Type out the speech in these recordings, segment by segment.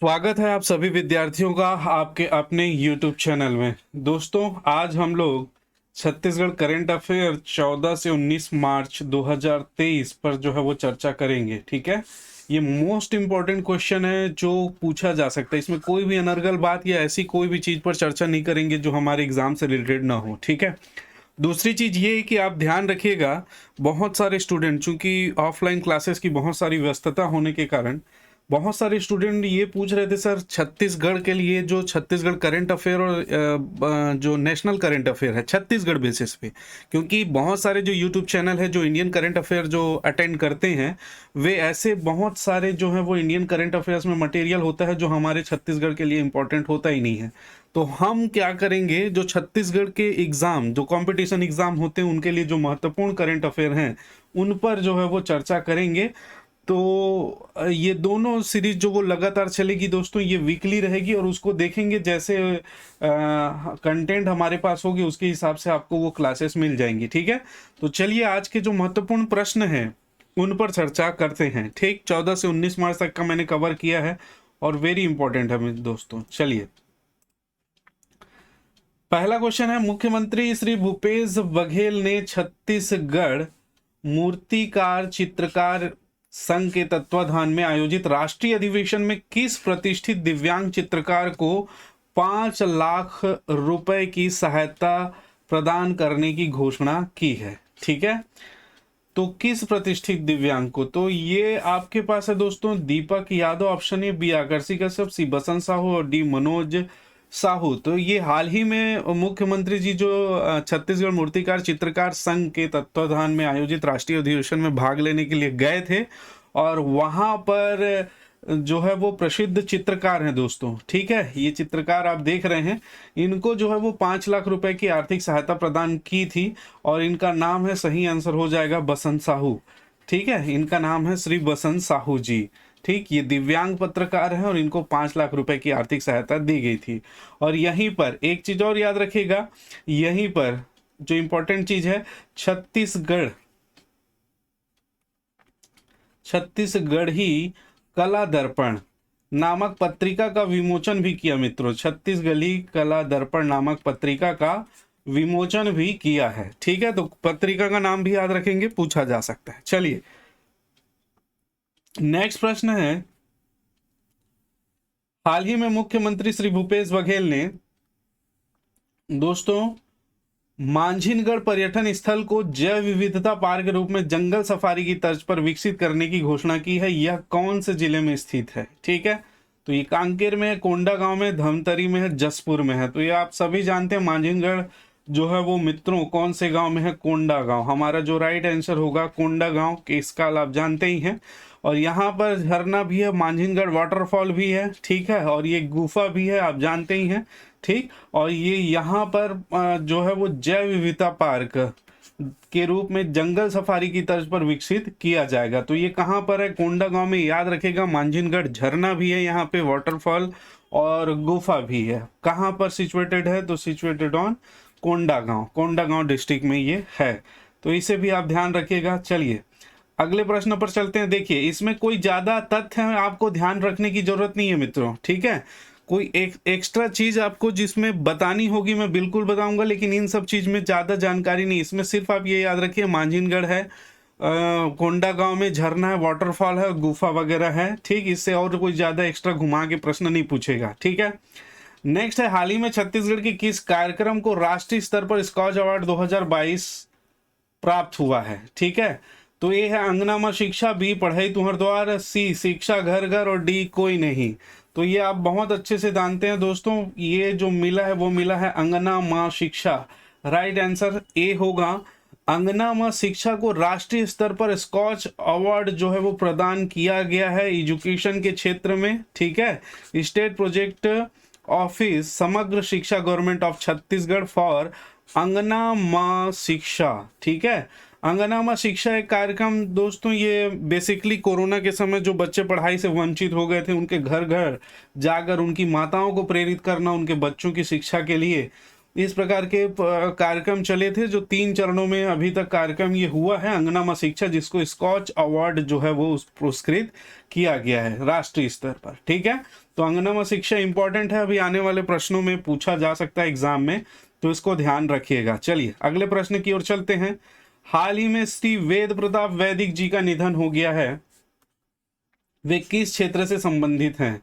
स्वागत है आप सभी विद्यार्थियों का आपके अपने YouTube चैनल में। दोस्तों, आज हम लोग छत्तीसगढ़ करंट अफेयर 14 से 19 मार्च 2023 पर जो है वो चर्चा करेंगे। ठीक है, ये मोस्ट इम्पॉर्टेंट क्वेश्चन है जो पूछा जा सकता है। इसमें कोई भी अनर्गल बात या ऐसी कोई भी चीज़ पर चर्चा नहीं करेंगे जो हमारे एग्जाम से रिलेटेड ना हो। ठीक है, दूसरी चीज़ ये है कि आप ध्यान रखिएगा, बहुत सारे स्टूडेंट, चूंकि ऑफलाइन क्लासेस की बहुत सारी व्यस्तता होने के कारण बहुत सारे स्टूडेंट ये पूछ रहे थे, सर छत्तीसगढ़ के लिए जो छत्तीसगढ़ करंट अफेयर और जो नेशनल करंट अफेयर है छत्तीसगढ़ बेसिस पे, क्योंकि बहुत सारे जो यूट्यूब चैनल है जो इंडियन करंट अफेयर जो अटेंड करते हैं, वे ऐसे बहुत सारे जो है वो इंडियन करंट अफेयर्स में मटेरियल होता है जो हमारे छत्तीसगढ़ के लिए इंपॉर्टेंट होता ही नहीं है। तो हम क्या करेंगे, जो छत्तीसगढ़ के एग्जाम, जो कंपटीशन एग्जाम होते हैं, उनके लिए जो महत्वपूर्ण करंट अफेयर हैं उन पर जो है वो चर्चा करेंगे। तो ये दोनों सीरीज जो वो लगातार चलेगी दोस्तों, ये वीकली रहेगी और उसको देखेंगे जैसे कंटेंट हमारे पास होगी उसके हिसाब से आपको वो क्लासेस मिल जाएंगी। ठीक है, तो चलिए आज के जो महत्वपूर्ण प्रश्न हैं उन पर चर्चा करते हैं। ठीक, 14 से 19 मार्च तक का मैंने कवर किया है और वेरी इंपॉर्टेंट है मेरे दोस्तों। चलिए, पहला क्वेश्चन है, मुख्यमंत्री श्री भूपेश बघेल ने छत्तीसगढ़ मूर्तिकार चित्रकार संघ के तत्वाधान में आयोजित राष्ट्रीय अधिवेशन में किस प्रतिष्ठित दिव्यांग चित्रकार को 5 लाख रुपए की सहायता प्रदान करने की घोषणा की है? ठीक है, तो किस प्रतिष्ठित दिव्यांग को? तो ये आपके पास है दोस्तों, Deepak Yadav option A, B Aakarshi Kashyap, C Basant Sahu और डी मनोज साहू। तो ये हाल ही में मुख्यमंत्री जी जो छत्तीसगढ़ मूर्तिकार चित्रकार संघ के तत्वाधान में आयोजित राष्ट्रीय अधिवेशन में भाग लेने के लिए गए थे और वहां पर जो है वो प्रसिद्ध चित्रकार हैं दोस्तों। ठीक है, ये चित्रकार आप देख रहे हैं, इनको जो है वो 5 लाख रुपए की आर्थिक सहायता प्रदान की थी और इनका नाम है, सही आंसर हो जाएगा बसंत साहू। ठीक है, इनका नाम है श्री बसंत साहू जी। ठीक, ये दिव्यांग पत्रकार हैं और इनको 5 लाख रुपए की आर्थिक सहायता दी गई थी। और यहीं पर एक चीज और याद रखिएगा, यहीं पर जो इंपॉर्टेंट चीज है, छत्तीसगढ़ी कला दर्पण नामक पत्रिका का विमोचन भी किया मित्रों। छत्तीसगढ़ी कला दर्पण नामक पत्रिका का विमोचन भी किया है। ठीक है, तो पत्रिका का नाम भी याद रखेंगे, पूछा जा सकता है। चलिए, नेक्स्ट प्रश्न है, हाल ही में मुख्यमंत्री श्री भूपेश बघेल ने दोस्तों मांझिनगढ़ पर्यटन स्थल को जैव विविधता पार्क के रूप में जंगल सफारी की तर्ज पर विकसित करने की घोषणा की है। यह कौन से जिले में स्थित है? ठीक है, तो ये कांकेर में है, कोंडागांव में, धमतरी में है, जसपुर में है। तो ये आप सभी जानते हैं, मांझिनगढ़ जो है वो मित्रों कौन से गांव में है? कोंडागांव। हमारा जो राइट आंसर होगा कोंडागांव, केसकाल आप जानते ही हैं। और यहाँ पर झरना भी है, मांझिनगढ़ वाटरफॉल भी है। ठीक है, और ये गुफा भी है, आप जानते ही हैं। ठीक, और ये यहाँ पर जो है वो जैव विविधता पार्क के रूप में जंगल सफारी की तर्ज पर विकसित किया जाएगा। तो ये कहाँ पर है? कोंडागांव में। याद रखेगा, मांझिनगढ़ झरना भी है यहाँ पे, वाटरफॉल और गुफा भी है। कहाँ पर सिचुएटेड है? तो situated on Kondagaon, Kondagaon district में ये है। तो इसे भी आप ध्यान रखिएगा। चलिए, अगले प्रश्न पर चलते हैं। देखिए, इसमें कोई ज्यादा तथ्य आपको ध्यान रखने की जरूरत नहीं है मित्रों। ठीक है, कोई एक एक्स्ट्रा चीज आपको जिसमें बतानी होगी मैं बिल्कुल बताऊंगा, लेकिन इन सब चीज में ज्यादा जानकारी नहीं। इसमें सिर्फ आप ये याद रखिए, मांझिनगढ़ है, कोंडागांव में झरना है, वाटरफॉल है, गुफा वगैरह है। ठीक, इससे और कोई ज्यादा एक्स्ट्रा घुमा के प्रश्न नहीं पूछेगा। ठीक है, नेक्स्ट है, हाल ही में छत्तीसगढ़ के किस कार्यक्रम को राष्ट्रीय स्तर पर स्कॉच अवार्ड 2022 प्राप्त हुआ है? ठीक है, तो ये है अंगनामा शिक्षा, बी पढ़ाई तुहर द्वार, सी शिक्षा घर घर और डी कोई नहीं। तो ये आप बहुत अच्छे से जानते हैं दोस्तों, ये जो मिला है वो मिला है अंगना माँ शिक्षा। राइट आंसर ए होगा। अंगना माँ शिक्षा को राष्ट्रीय स्तर पर स्कॉच अवार्ड जो है वो प्रदान किया गया है एजुकेशन के क्षेत्र में। ठीक है, स्टेट प्रोजेक्ट ऑफिस समग्र शिक्षा गवर्नमेंट ऑफ छत्तीसगढ़ फॉर अंगना माँ शिक्षा। ठीक है, अंगनामा शिक्षा एक कार्यक्रम दोस्तों, ये बेसिकली कोरोना के समय जो बच्चे पढ़ाई से वंचित हो गए थे, उनके घर घर जाकर उनकी माताओं को प्रेरित करना उनके बच्चों की शिक्षा के लिए, इस प्रकार के कार्यक्रम चले थे, जो 3 चरणों में अभी तक कार्यक्रम ये हुआ है अंगनामा शिक्षा, जिसको स्कॉच अवार्ड जो है वो पुरस्कृत किया गया है राष्ट्रीय स्तर पर। ठीक है, तो अंगनामा शिक्षा इंपॉर्टेंट है, अभी आने वाले प्रश्नों में पूछा जा सकता है एग्जाम में, तो इसको ध्यान रखिएगा। चलिए अगले प्रश्न की ओर चलते हैं। हाल ही में श्री वेद प्रताप वैदिक जी का निधन हो गया है, वे किस क्षेत्र से संबंधित हैं?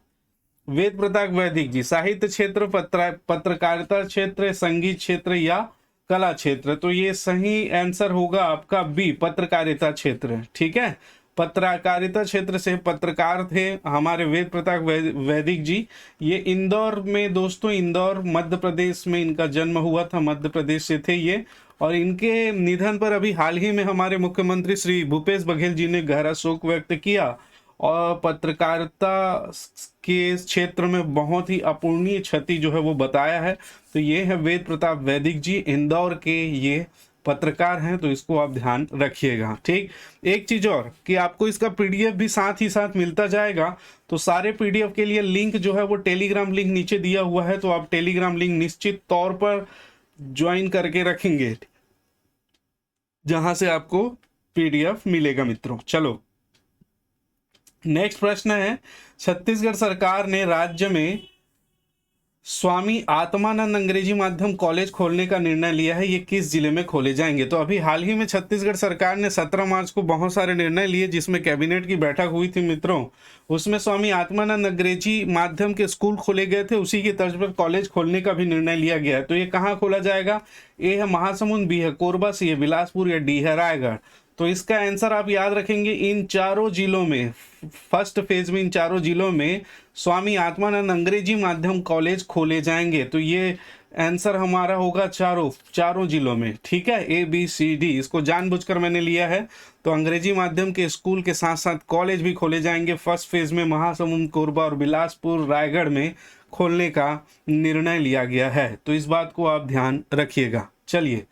वेद प्रताप वैदिक जी साहित्य क्षेत्र, पत्रकारिता क्षेत्र, संगीत क्षेत्र या कला क्षेत्र? तो ये सही आंसर होगा आपका बी, पत्रकारिता क्षेत्र। ठीक है, पत्रकारिता क्षेत्र से पत्रकार थे हमारे वेद प्रताप वैदिक जी। ये इंदौर में दोस्तों, इंदौर मध्य प्रदेश में इनका जन्म हुआ था, मध्य प्रदेश से थे ये। और इनके निधन पर अभी हाल ही में हमारे मुख्यमंत्री श्री भूपेश बघेल जी ने गहरा शोक व्यक्त किया और पत्रकारिता के क्षेत्र में बहुत ही अपूर्णीय क्षति जो है वो बताया है। तो ये है वेद प्रताप वैदिक जी, इंदौर के ये पत्रकार हैं, तो इसको आप ध्यान रखिएगा। ठीक, एक चीज और कि आपको इसका पीडीएफ भी साथ ही साथ मिलता जाएगा, तो सारे पीडीएफ के लिए लिंक जो है वो टेलीग्राम लिंक नीचे दिया हुआ है, तो आप टेलीग्राम लिंक निश्चित तौर पर ज्वाइन करके रखेंगे, जहां से आपको पीडीएफ मिलेगा मित्रों। चलो नेक्स्ट प्रश्न है, छत्तीसगढ़ सरकार ने राज्य में स्वामी आत्मानंद अंग्रेजी माध्यम कॉलेज खोलने का निर्णय लिया है, ये किस जिले में खोले जाएंगे? तो अभी हाल ही में छत्तीसगढ़ सरकार ने 17 मार्च को बहुत सारे निर्णय लिए, जिसमें कैबिनेट की बैठक हुई थी मित्रों। उसमें स्वामी आत्मानंद अंग्रेजी माध्यम के स्कूल खोले गए थे, उसी की तर्ज पर कॉलेज खोलने का भी निर्णय लिया गया है। तो ये कहाँ खोला जाएगा? ए है महासमुंद, बी है कोरबा, सी है बिलासपुर या डी है रायगढ़? तो इसका आंसर आप याद रखेंगे, इन चारों जिलों में, फर्स्ट फेज में इन चारों जिलों में स्वामी आत्मानंद अंग्रेजी माध्यम कॉलेज खोले जाएंगे। तो ये आंसर हमारा होगा चारों जिलों में। ठीक है, ए बी सी डी, इसको जानबूझकर मैंने लिया है। तो अंग्रेजी माध्यम के स्कूल के साथ साथ कॉलेज भी खोले जाएंगे। फर्स्ट फेज में महासमुंद, कोरबा और बिलासपुर, रायगढ़ में खोलने का निर्णय लिया गया है, तो इस बात को आप ध्यान रखिएगा। चलिए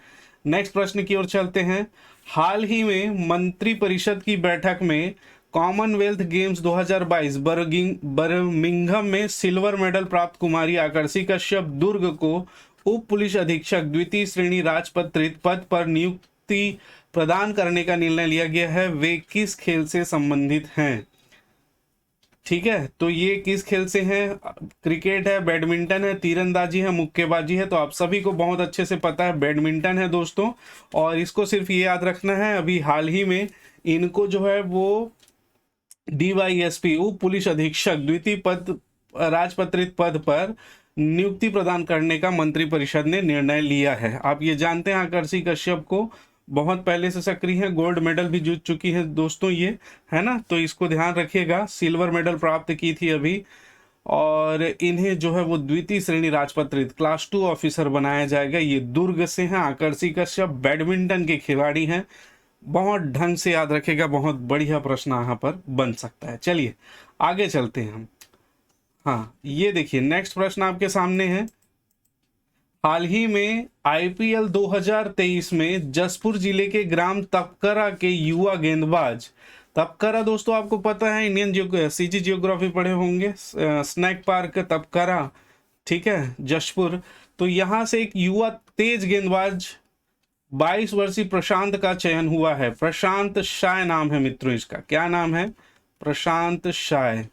नेक्स्ट प्रश्न की ओर चलते हैं। हाल ही में मंत्रिपरिषद की बैठक में कॉमनवेल्थ गेम्स 2022 बर्मिंघम में सिल्वर मेडल प्राप्त कुमारी आकर्षी कश्यप दुर्ग को उप पुलिस अधीक्षक द्वितीय श्रेणी राजपत्रित पद पर नियुक्ति प्रदान करने का निर्णय लिया गया है, वे किस खेल से संबंधित हैं? ठीक है, तो ये किस खेल से हैं? क्रिकेट है, बैडमिंटन है, तीरंदाजी है, मुक्केबाजी है? तो आप सभी को बहुत अच्छे से पता है बैडमिंटन है दोस्तों। और इसको सिर्फ ये याद रखना है, अभी हाल ही में इनको जो है वो डीवाईएसपी उप पुलिस अधीक्षक द्वितीय पद राजपत्रित पद पर नियुक्ति प्रदान करने का मंत्रिपरिषद ने निर्णय लिया है। आप ये जानते हैं आकर्षी कश्यप को बहुत पहले से सक्रिय है, गोल्ड मेडल भी जीत चुकी है दोस्तों ये, है ना? तो इसको ध्यान रखिएगा, सिल्वर मेडल प्राप्त की थी अभी। और इन्हें जो है वो द्वितीय श्रेणी राजपत्रित क्लास 2 ऑफिसर बनाया जाएगा। ये दुर्ग से हैं आकर्षी कश्यप, बैडमिंटन के खिलाड़ी हैं। बहुत ढंग से याद रखेगा, बहुत बढ़िया प्रश्न यहाँ पर बन सकता है। चलिए आगे चलते हैं हम। हाँ, ये देखिए नेक्स्ट प्रश्न आपके सामने है। हाल ही में आईपीएल 2023 में जसपुर जिले के ग्राम तपकरा के युवा गेंदबाज, तपकरा दोस्तों आपको पता है, इंडियन सीजी जियोग्राफी पढ़े होंगे, स्नैक पार्क तपकरा, ठीक है, जशपुर। तो यहां से एक युवा तेज गेंदबाज 22 वर्षीय प्रशांत का चयन हुआ है। प्रशांत शाय नाम है मित्रों इसका। क्या नाम है? प्रशांत शाय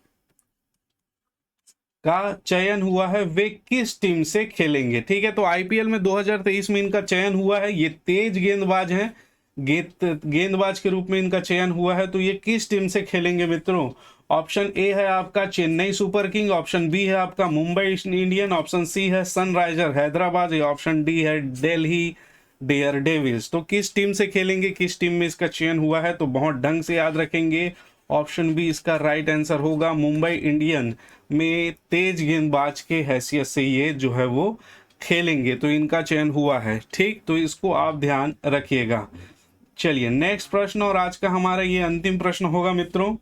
का चयन हुआ है। वे किस टीम से खेलेंगे? ठीक है, तो आईपीएल में 2023 में इनका चयन हुआ है। ये तेज गेंदबाज हैं, गेंदबाज के रूप में इनका चयन हुआ है। तो ये किस टीम से खेलेंगे मित्रों? ऑप्शन ए है आपका Chennai super king, option B है आपका मुंबई इंडियन, ऑप्शन सी है सनराइजर हैदराबाद, या ऑप्शन डी है दिल्ली डेयर डेविल्स। तो किस टीम से खेलेंगे, किस टीम में इसका चयन हुआ है? तो बहुत ढंग से याद रखेंगे, ऑप्शन बी इसका राइट आंसर होगा। मुंबई इंडियन में तेज गेंदबाज के हैसियत से ये जो है वो खेलेंगे, तो इनका चयन हुआ है। ठीक, तो इसको आप ध्यान रखिएगा। चलिए नेक्स्ट प्रश्न, और आज का हमारा ये अंतिम प्रश्न होगा मित्रों।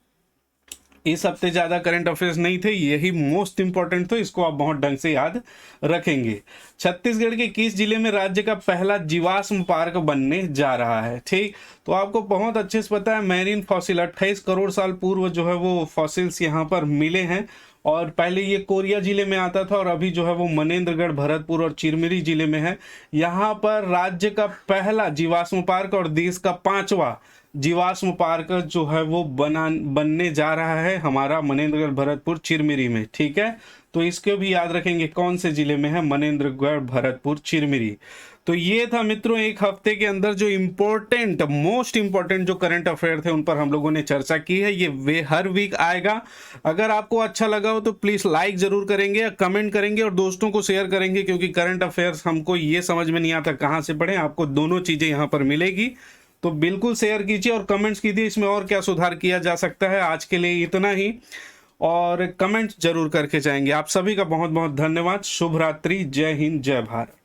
इस हफ्ते ज़्यादा करंट अफेयर्स नहीं थे, यही मोस्ट इंपॉर्टेंट थे, इसको आप बहुत ढंग से याद रखेंगे। छत्तीसगढ़ के किस जिले में राज्य का पहला जीवाश्म पार्क बनने जा रहा है? ठीक, तो आपको बहुत अच्छे से पता है, मैरीन फॉसिल 28 करोड़ साल पूर्व जो है वो फॉसिल्स यहाँ पर मिले हैं, और पहले ये कोरिया जिले में आता था और अभी जो है वो मनेन्द्रगढ़, भरतपुर और चिरमिरी जिले में है। यहाँ पर राज्य का पहला जीवाश्म पार्क और देश का 5वां जीवाश्म पार्क जो है वो बनने जा रहा है हमारा मनेन्द्रगढ़, भरतपुर, चिरमिरी में। ठीक है, तो इसको भी याद रखेंगे, कौन से जिले में है? मनेन्द्रगढ़, भरतपुर, चिरमिरी। तो ये था मित्रों एक हफ्ते के अंदर जो इम्पोर्टेंट, मोस्ट इम्पोर्टेंट जो करंट अफेयर थे उन पर हम लोगों ने चर्चा की है। ये हर वीक आएगा। अगर आपको अच्छा लगा हो तो प्लीज लाइक जरूर करेंगे, कमेंट करेंगे और दोस्तों को शेयर करेंगे, क्योंकि करंट अफेयर्स हमको ये समझ में नहीं आता कहाँ से पढ़ें, आपको दोनों चीजें यहाँ पर मिलेगी। तो बिल्कुल शेयर कीजिए और कमेंट्स कीजिए इसमें और क्या सुधार किया जा सकता है। आज के लिए इतना ही, और कमेंट जरूर करके जाएंगे। आप सभी का बहुत बहुत धन्यवाद। शुभ रात्रि, जय हिंद, जय भारत।